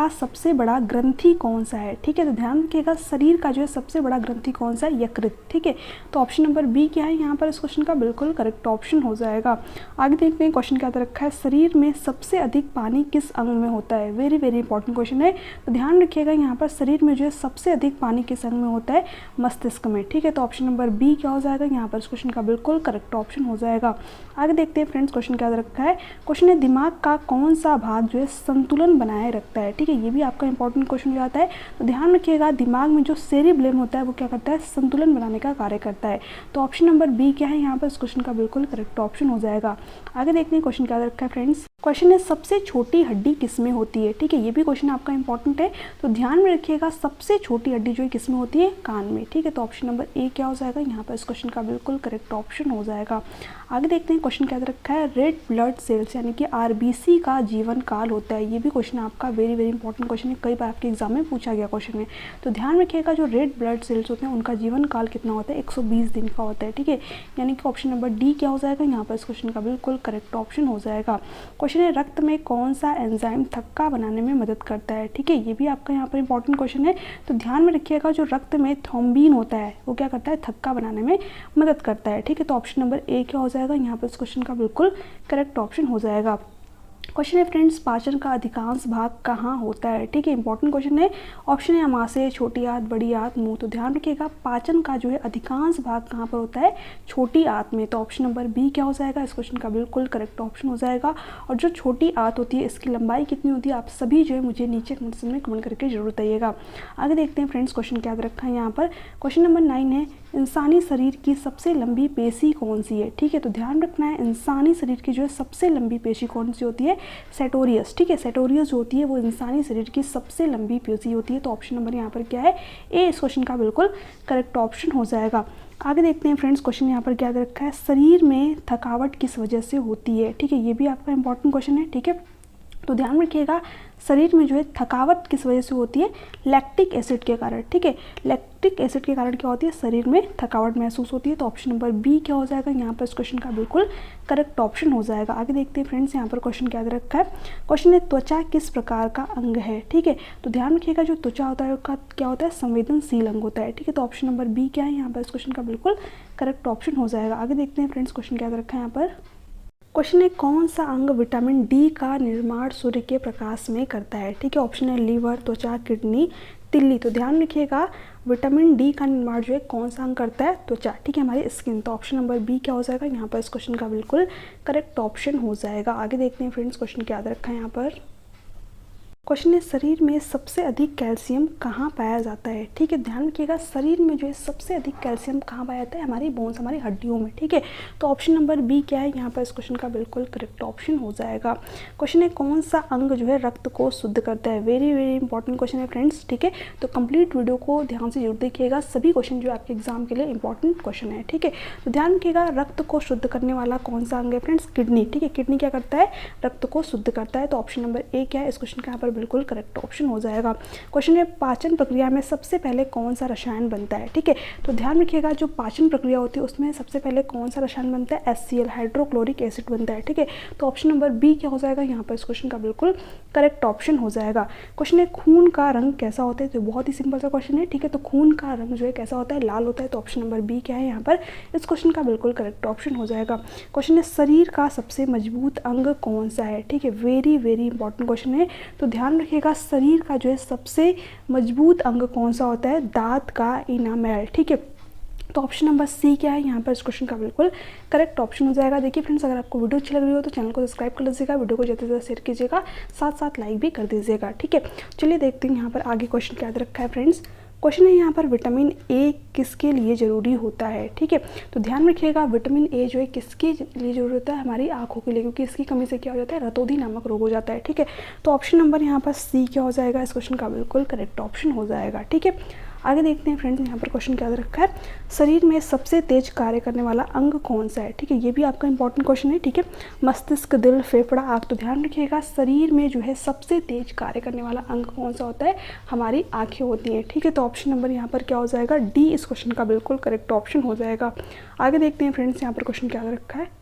का सबसे बड़ा ग्रंथि कौन सा है? ठीक है, तो ध्यान रखिएगा शरीर का जो है सबसे बड़ा ग्रंथि कौन सा है? यकृत। ठीक है, तो ऑप्शन नंबर बी क्या है यहाँ पर इस क्वेश्चन का बिल्कुल करेक्ट ऑप्शन हो जाएगा। आगे देखते हैं क्वेश्चन क्या रखा है, शरीर में सबसे अधिक पानी किस अंग में होता है? वेरी वेरी इंपॉर्टेंट क्वेश्चन है, तो ध्यान रखिएगा यहाँ पर शरीर में जो है सबसे अधिक पानी किस अंग में होता है? मस्तिष्क में। ठीक है, तो ऑप्शन नंबर बी क्या हो जाएगा यहाँ पर इस क्वेश्चन का बिल्कुल करेक्ट ऑप्शन हो जाएगा। आगे देखते हैं फ्रेंड्स क्वेश्चन क्या रखा है, क्वेश्चन है दिमाग का कौन सा भाग जो है संतुलन बनाए रखता है? ठीक है, ये भी आपका इंपॉर्टेंट क्वेश्चन हो जाता है, तो ध्यान रखिएगा दिमाग में जो सेरिब्रेम होता है वो क्या करता है? संतुलन बनाने का कार्य करता है। तो ऑप्शन नंबर बी क्या है यहाँ पर इस क्वेश्चन का बिल्कुल करेक्ट ऑप्शन हो जाएगा। आगे देखते हैं क्वेश्चन क्या रखा है फ्रेंड्स, क्वेश्चन है सबसे छोटी हड्डी किसमें होती है? ठीक है, ये भी क्वेश्चन आपका इंपॉर्टेंट है, तो ध्यान में रखिएगा सबसे छोटी हड्डी जो है किसमें होती है? कान में। ठीक है, तो ऑप्शन नंबर ए क्या हो जाएगा यहाँ पर इस क्वेश्चन का बिल्कुल करेक्ट ऑप्शन हो जाएगा। आगे देखते हैं क्वेश्चन क्या रखा है, रेड ब्लड सेल्स यानी कि आरबीसी का जीवन काल होता है। ये भी क्वेश्चन आपका वेरी वेरी इंपॉर्टेंट क्वेश्चन है, कई बार आपके एग्जाम में पूछा गया क्वेश्चन है, तो ध्यान रखिएगा जो रेड ब्लड सेल्स होते हैं उनका जीवन काल कितना होता है? 120 दिन का होता है। ठीक है, यानी कि ऑप्शन नंबर डी क्या हो जाएगा यहाँ पर इस क्वेश्चन का बिल्कुल करेक्ट ऑप्शन हो जाएगा। क्वेश्चन है रक्त में कौन सा एंजाइम थक्का बनाने में मदद करता है? ठीक है, ये भी आपका यहाँ पर इंपॉर्टेंट क्वेश्चन है, तो ध्यान में रखिएगा जो रक्त में थ्रोम्बिन होता है वो क्या करता है? थक्का बनाने में मदद करता है। ठीक है, तो ऑप्शन नंबर ए क्या हो जाएगा यहाँ पर इस क्वेश्चन का बिल्कुल करेक्ट ऑप्शन हो जाएगा। क्वेश्चन है फ्रेंड्स पाचन का अधिकांश भाग कहाँ होता है? ठीक है, इंपॉर्टेंट क्वेश्चन है, ऑप्शन है अमाशय, छोटी आंत, बड़ी आंत, मुंह। तो ध्यान रखिएगा पाचन का जो है अधिकांश भाग कहाँ पर होता है? छोटी आंत में। तो ऑप्शन नंबर बी क्या हो जाएगा इस क्वेश्चन का बिल्कुल करेक्ट ऑप्शन हो जाएगा। और जो छोटी आंत होती है इसकी लंबाई कितनी होती है? आप सभी जो है मुझे नीचे कमेंट सेक्शन में कमेंट करके जरूर बताइएगा। आगे देखते हैं फ्रेंड्स क्वेश्चन क्या रखा है यहाँ पर, क्वेश्चन नंबर 9 है इंसानी शरीर की सबसे लंबी पेशी कौन सी है? ठीक है, तो ध्यान रखना है इंसानी शरीर की जो है सबसे लंबी पेशी कौन सी होती है? सेटोरियस। ठीक है, सेटोरियस जो होती है वो इंसानी शरीर की सबसे लंबी पेशी होती है। तो ऑप्शन नंबर यहाँ पर क्या है? ए इस क्वेश्चन का बिल्कुल करेक्ट ऑप्शन हो जाएगा। आगे देखते हैं फ्रेंड्स क्वेश्चन यहाँ पर क्या रखा है, शरीर में थकावट किस वजह से होती है? ठीक है, ये भी आपका इंपॉर्टेंट क्वेश्चन है। ठीक है, तो ध्यान रखिएगा शरीर में जो है थकावट किस वजह से होती है? लैक्टिक एसिड के कारण। ठीक है, लैक्टिक एसिड के कारण क्या होती है? शरीर में थकावट महसूस होती है। तो ऑप्शन नंबर बी क्या हो जाएगा यहाँ पर इस क्वेश्चन का बिल्कुल करेक्ट ऑप्शन हो जाएगा। आगे देखते हैं फ्रेंड्स यहाँ पर क्वेश्चन क्या रखा है, क्वेश्चन है त्वचा किस प्रकार का अंग है? ठीक है, तो ध्यान रखिएगा जो त्वचा होता है उसका क्या होता है? संवेदनशील अंग होता है। ठीक है, तो ऑप्शन नंबर बी क्या है यहाँ पर इस क्वेश्चन का बिल्कुल करेक्ट ऑप्शन हो जाएगा। आगे देखते हैं फ्रेंड्स क्वेश्चन क्या रखा है यहाँ पर, क्वेश्चन है कौन सा अंग विटामिन डी का निर्माण सूर्य के प्रकाश में करता है? ठीक है, ऑप्शन है लीवर, त्वचा, किडनी, तिल्ली। तो ध्यान रखिएगा विटामिन डी का निर्माण जो है कौन सा अंग करता है? त्वचा। ठीक है, हमारी स्किन। तो ऑप्शन नंबर बी क्या हो जाएगा यहाँ पर इस क्वेश्चन का बिल्कुल करेक्ट ऑप्शन हो जाएगा। आगे देखते हैं फ्रेंड्स क्वेश्चन क्या रखा है यहाँ पर, क्वेश्चन है शरीर में सबसे अधिक कैल्शियम कहाँ पाया जाता है? ठीक है, ध्यान रखिएगा शरीर में जो है सबसे अधिक कैल्शियम कहाँ पाया जाता है? हमारी बोन्स, हमारी हड्डियों में। ठीक है, तो ऑप्शन नंबर बी क्या है यहाँ पर इस क्वेश्चन का बिल्कुल करेक्ट ऑप्शन हो जाएगा। क्वेश्चन है कौन सा अंग जो है रक्त को शुद्ध करता है? वेरी वेरी इंपॉर्टेंट क्वेश्चन है फ्रेंड्स। ठीक है, तो कंप्लीट वीडियो को ध्यान से जरूर देखिएगा, सभी क्वेश्चन जो आपके एग्जाम के लिए इंपॉर्टेंट क्वेश्चन है। ठीक है, तो ध्यान रखिएगा रक्त को शुद्ध करने वाला कौन सा अंग है फ्रेंड्स? किडनी। ठीक है, किडनी क्या करता है? रक्त को शुद्ध करता है। तो ऑप्शन नंबर ए क्या है इस क्वेश्चन का यहाँ पर बिल्कुल करेक्ट ऑप्शन हो जाएगा। क्वेश्चन है पाचन प्रक्रिया में सबसे पहले कौन सा रसायन बनता है? ठीक है, तो ध्यान रखिएगा जो पाचन प्रक्रिया होती है उसमें सबसे पहले कौन सा रसायन बनता है? HCl हाइड्रोक्लोरिक एसिड बनता है। ठीक है, तो ऑप्शन नंबर बी क्या हो जाएगा यहाँ पर इस क्वेश्चन का बिल्कुल करेक्ट ऑप्शन हो जाएगा। क्वेश्चन है खून का रंग कैसा होता है? तो बहुत ही सिंपल सा क्वेश्चन है। ठीक है, तो खून का रंग जो है कैसा होता है? लाल होता है। तो ऑप्शन नंबर बी क्या है यहाँ पर इस क्वेश्चन का बिल्कुल करेक्ट ऑप्शन हो जाएगा। क्वेश्चन है शरीर का सबसे मजबूत अंग कौन सा है? ठीक है, वेरी वेरी इंपॉर्टेंट क्वेश्चन है, तो ध्यान रखिएगा शरीर का जो है सबसे मजबूत अंग कौन सा होता है? दांत का इनामेल। ठीक है, तो ऑप्शन नंबर सी क्या है यहाँ पर इस क्वेश्चन का बिल्कुल करेक्ट ऑप्शन हो जाएगा। देखिए फ्रेंड्स अगर आपको वीडियो अच्छी लग रही हो तो चैनल को सब्सक्राइब कर लीजिएगा, वीडियो को ज़्यादा से ज़्यादा शेयर कीजिएगा, साथ साथ लाइक भी कर दीजिएगा। ठीक है, चलिए देखते हैं यहाँ पर आगे क्वेश्चन क्या रखा है फ्रेंड्स। क्वेश्चन है यहाँ पर विटामिन ए किसके लिए ज़रूरी होता है? ठीक है, तो ध्यान रखिएगा विटामिन ए जो है किसके लिए ज़रूरी होता है? हमारी आंखों के लिए, क्योंकि इसकी कमी से क्या हो जाता है? रतौंधी नामक रोग हो जाता है। ठीक है, तो ऑप्शन नंबर यहाँ पर सी क्या हो जाएगा इस क्वेश्चन का बिल्कुल करेक्ट ऑप्शन हो जाएगा। ठीक है, आगे देखते हैं फ्रेंड्स यहाँ पर क्वेश्चन क्या रखा है, शरीर में सबसे तेज कार्य करने वाला अंग कौन सा है? ठीक है, ये भी आपका इंपॉर्टेंट क्वेश्चन है। ठीक है, मस्तिष्क, दिल, फेफड़ा, आँख। तो ध्यान रखिएगा शरीर में जो है सबसे तेज कार्य करने वाला अंग कौन सा होता है? हमारी आँखें होती हैं। ठीक है, तो ऑप्शन नंबर यहाँ पर क्या हो जाएगा? डी इस क्वेश्चन का बिल्कुल करेक्ट ऑप्शन हो जाएगा। आगे देखते हैं फ्रेंड्स यहाँ पर क्वेश्चन क्या रखा है,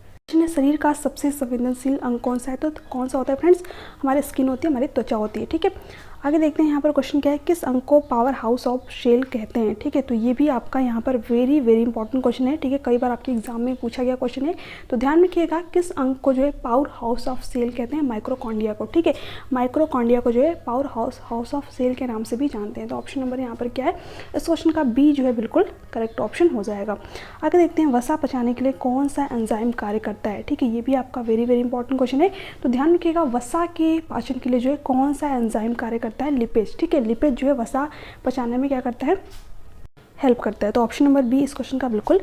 शरीर का सबसे संवेदनशील अंग कौन सा है? तो कौन सा होता है फ्रेंड्स? हमारी स्किन होती है, हमारी त्वचा होती है। ठीक है, आगे देखते हैं यहाँ पर क्वेश्चन क्या है, किस अंक को पावर हाउस ऑफ सेल कहते हैं। ठीक है, तो ये भी आपका यहाँ पर वेरी वेरी इंपॉर्टेंट क्वेश्चन है। ठीक है, कई बार आपके एग्जाम में पूछा गया क्वेश्चन है, तो ध्यान रखिएगा किस अंक को जो है पावर हाउस ऑफ सेल कहते हैं, माइक्रोकॉन्ड्रिया को। ठीक है, माइक्रोकॉन्ड्रिया को जो है पावर हाउस ऑफ सेल के नाम से भी जानते हैं। तो ऑप्शन नंबर यहाँ पर क्या है, इस क्वेश्चन का बी जो है बिल्कुल करेक्ट ऑप्शन हो जाएगा। आगे देखते हैं वसा पचाने के लिए कौन सा एंजाइम कार्य करता है। ठीक है, ये भी आपका वेरी वेरी इंपॉर्टेंट क्वेश्चन है। तो ध्यान रखिएगा वसा के पाचन के लिए जो है कौन सा एंजाइम कार्य करता है, लिपेज। ठीक है, लिपेज जो है वसा पचाने में क्या करता है, हेल्प करता है। तो ऑप्शन नंबर बी इस क्वेश्चन का बिल्कुल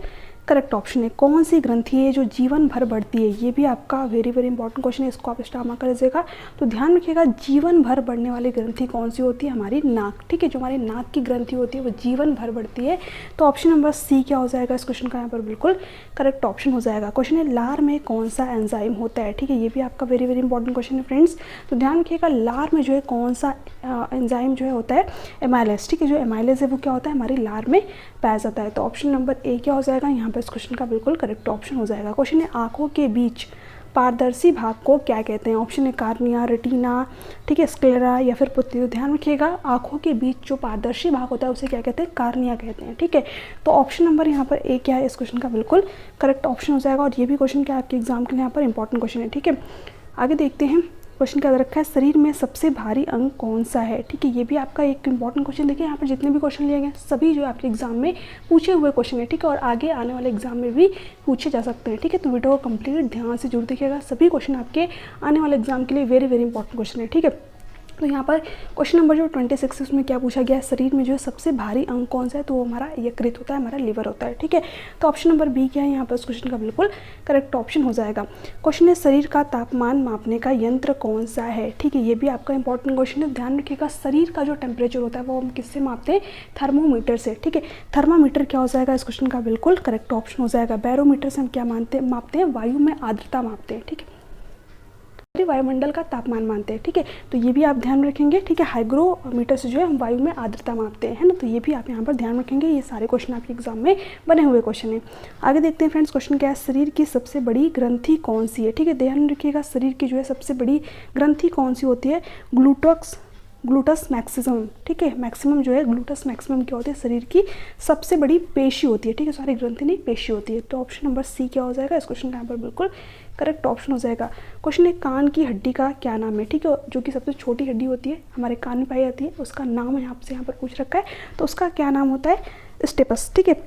करेक्ट ऑप्शन है। कौन सी ग्रंथि है जो जीवन भर बढ़ती है, ये भी आपका वेरी वेरी इंपॉर्टेंट क्वेश्चन है, इसको आप स्टार मार्क कर लीजिएगा। तो ध्यान रखिएगा जीवन भर बढ़ने वाली ग्रंथि कौन सी होती है, हमारी नाक। ठीक है, जो हमारी नाक की ग्रंथि होती है वो जीवन भर बढ़ती है। तो ऑप्शन नंबर सी क्या हो जाएगा इस क्वेश्चन का यहाँ पर बिल्कुल करेक्ट ऑप्शन हो जाएगा। क्वेश्चन है लार में कौन सा एंजाइम होता है। ठीक है, ये भी आपका वेरी वेरी इंपॉर्टेंट क्वेश्चन है फ्रेंड्स। तो ध्यान रखिएगा लार में जो है कौन सा एंजाइम जो है होता है, एमाइलेज। ठीक है, जो एमाइलेज है वो क्या होता है, हमारी लार में पाया जाता है। तो ऑप्शन नंबर ए क्या हो जाएगा यहाँ पर इस क्वेश्चन का बिल्कुल करेक्ट ऑप्शन हो जाएगा। क्वेश्चन है आंखों के बीच पारदर्शी भाग को क्या कहते हैं। ऑप्शन है कार्निया, रेटिना, ठीक है, स्क्लेरा या फिर पुत्ती। तो ध्यान रखिएगा आंखों के बीच जो पारदर्शी भाग होता है उसे क्या कहते हैं, कार्निया कहते हैं। ठीक है, तो ऑप्शन नंबर यहाँ पर ए क्या है इस क्वेश्चन का बिल्कुल करेक्ट ऑप्शन हो जाएगा। और ये भी क्वेश्चन क्या आपके एग्जाम के लिए यहाँ पर इंपॉर्टेंट क्वेश्चन है। ठीक है, आगे देखते हैं क्वेश्चन क्या रखा है, शरीर में सबसे भारी अंग कौन सा है। ठीक है, ये भी आपका एक इंपॉर्टेंट क्वेश्चन। देखिए यहाँ पर जितने भी क्वेश्चन लिए गए सभी जो आपके एग्जाम में पूछे हुए क्वेश्चन है। ठीक है, और आगे आने वाले एग्जाम में भी पूछे जा सकते हैं। ठीक है, तो वीडियो को कंप्लीट ध्यान से जरूर देखिएगा, सभी क्वेश्चन आपके आने वाले एग्जाम के लिए वेरी वेरी इंपॉर्टेंट क्वेश्चन है। ठीक है, तो यहाँ पर क्वेश्चन नंबर जो 26 है उसमें क्या पूछा गया है, शरीर में जो है सबसे भारी अंग कौन सा है, तो वो हमारा यकृत होता है, हमारा लिवर होता है। ठीक है, तो ऑप्शन नंबर बी क्या है यहाँ पर इस क्वेश्चन का बिल्कुल करेक्ट ऑप्शन हो जाएगा। क्वेश्चन है शरीर का तापमान मापने का यंत्र कौन सा है। ठीक है, ये भी आपका इंपॉर्टेंट क्वेश्चन है। ध्यान रखिएगा शरीर का जो टेम्परेचर होता है वो हम किससे मापते हैं, थर्मोमीटर से। ठीक है, थर्मामीटर क्या हो जाएगा इस क्वेश्चन का बिल्कुल करेक्ट ऑप्शन हो जाएगा। बैरोमीटर से हम क्या मापते हैं, वायु में आर्द्रता मापते हैं। ठीक है, वायुमंडल का तापमान मानते हैं। ठीक है, तो ये भी आप ध्यान रखेंगे। ठीक है, हाइग्रोमीटर से जो है हम वायु में आर्द्रता मापते हैं, है ना। तो ये भी आप यहाँ पर ध्यान रखेंगे, ये सारे क्वेश्चन आपके एग्जाम में बने हुए क्वेश्चन हैं। आगे देखते हैं फ्रेंड्स क्वेश्चन क्या है, शरीर की सबसे बड़ी ग्रंथि कौन सी है। ठीक है, ध्यान रखिएगा शरीर की जो है सबसे बड़ी ग्रंथि कौन सी होती है, ग्लूटस मैक्सिमम। ठीक है, मैक्सिमम जो है ग्लूटस मैक्सिमम क्या होती है, शरीर की सबसे बड़ी पेशी होती है। ठीक है, सॉरी ग्रंथि नहीं पेशी होती है। तो ऑप्शन नंबर सी क्या हो जाएगा इस क्वेश्चन का यहाँ पर बिल्कुल करेक्ट ऑप्शन हो जाएगा। क्वेश्चन है कान की हड्डी का क्या नाम है। ठीक है, जो कि सबसे छोटी हड्डी होती है हमारे कान में पाई जाती है, उसका नाम यहाँ से यहाँ पर पूछ रखा है, तो उसका क्या नाम होता है, स्टेपस। ठीक है,